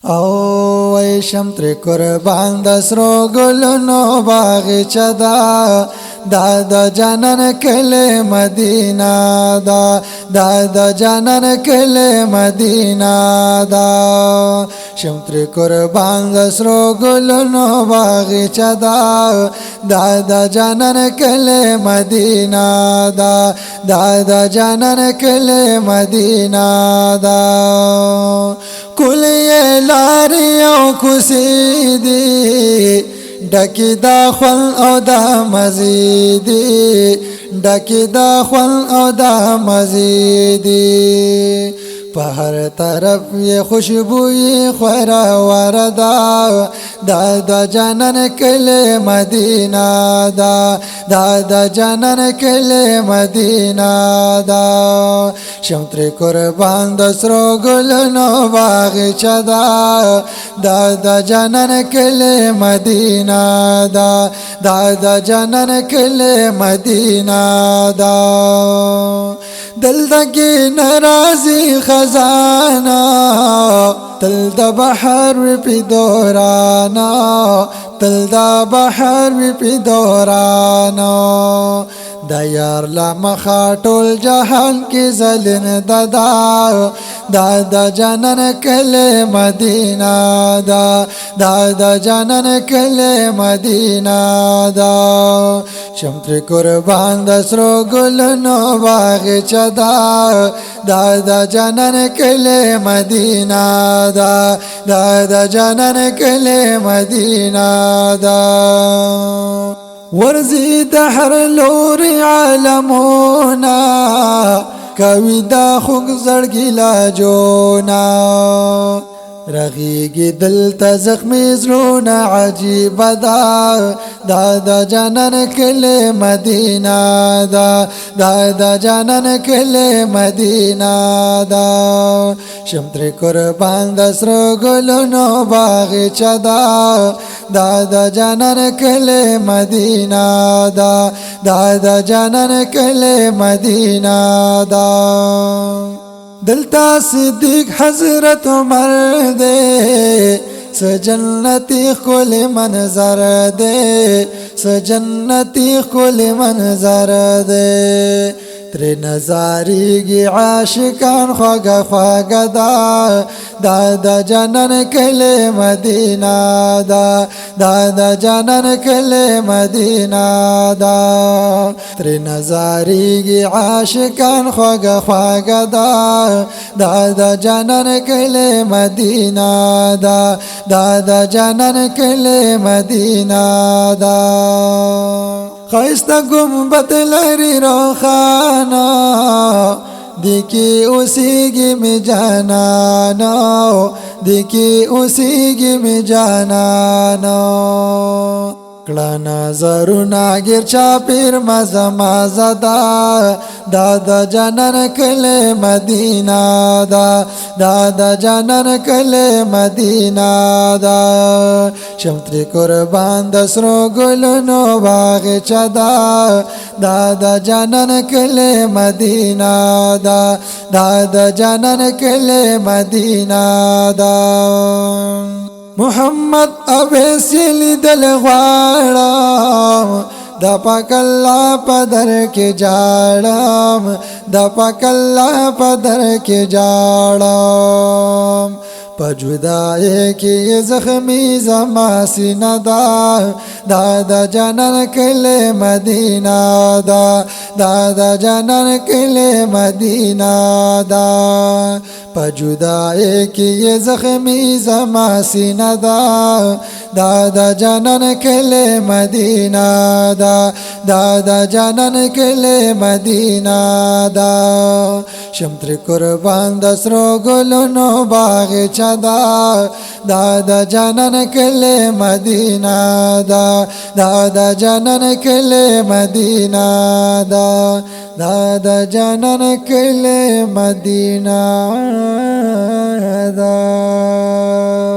او ویشم تر قربان د سرو ګلونو باغچه دا د جانان کلی مدینه دا د جانان کلی مدینه دا شم تر قربان د سرو ګلونو باغچه دا د جانان کلی مدینه دا د جانان کلی مدینه دا کلی لاری او کوسی دی ډکی دا خپل او دا مزیدی ډکی دا خپل او دا مزیدی په هر طرف یې خوشبوئی خورا وردا دا جانان کلی مدینه دا جانان کلی مدینه دا شم تر قربان د سرو ګلونو باغچه دا جانان کلی مدینه دا جانان کلی مدینه دا دلدگی نرازی خزانا تل د بحر پی دورانا تل د بحر پی دورانا دا یار لمخا ټول جهان کی زلن دا جانان کلی مدینه دا جانان کلی مدینه دا شم تر قربان د سرو ګلونو باغچه دا جانان کلی مدینه دا جانان کلی مدینه دا ورزی دهر لوری عالمونا کوي دا خوږ زړګي لاجونا رغیږي دلته زخمي زړونه عجیب دا جانان کلی مدینه دا جانان کلی مدینه دا شم تر قربان د سرو ګلونو باغچه دا جانان کلی مدینه دا جانان کلی مدینه دا دلتا صدیق حضرت عمر دے سجنتی خل منظر دے سجنتی خل منظر دے تر نظاری گی عاشقان خواگا خواگا دا جانان کلی مدینه دا جانان کلی مدینه دا تر نظاری گی عاشقان خواگا خواگا دا جانان کلی مدینه دا جانان کلی مدینه دا خیستا گنبد لری روخانا دیکی اوسیگی می جانانا دیکی اوسیگی می جانانا کلا نظرنا گیر چاپیر مزا مزا دا جانان کلی مدینه دا جانان کلی مدینه دا شم تر قربان د سرو ګلونو باغچه دا جانان کلی مدینه دا جانان کلی مدینه دا محمد اویسی دل غواړم دا پاک الله پدر کې جاړم دا پاک الله پدر کې جاړم پجودای کې زخمی زما سینه دا جانان کلی مدینه دا جانان کلی مدینه دا پجودای کې زخمی زما سینه دا جانان کلی مدینه دا جانان کلی مدینه دا شم تر قربان د سرو ګلونو باغچه دا جانان کلی مدینه دا جانان کلی مدینه دا جانان کلی مدینه دا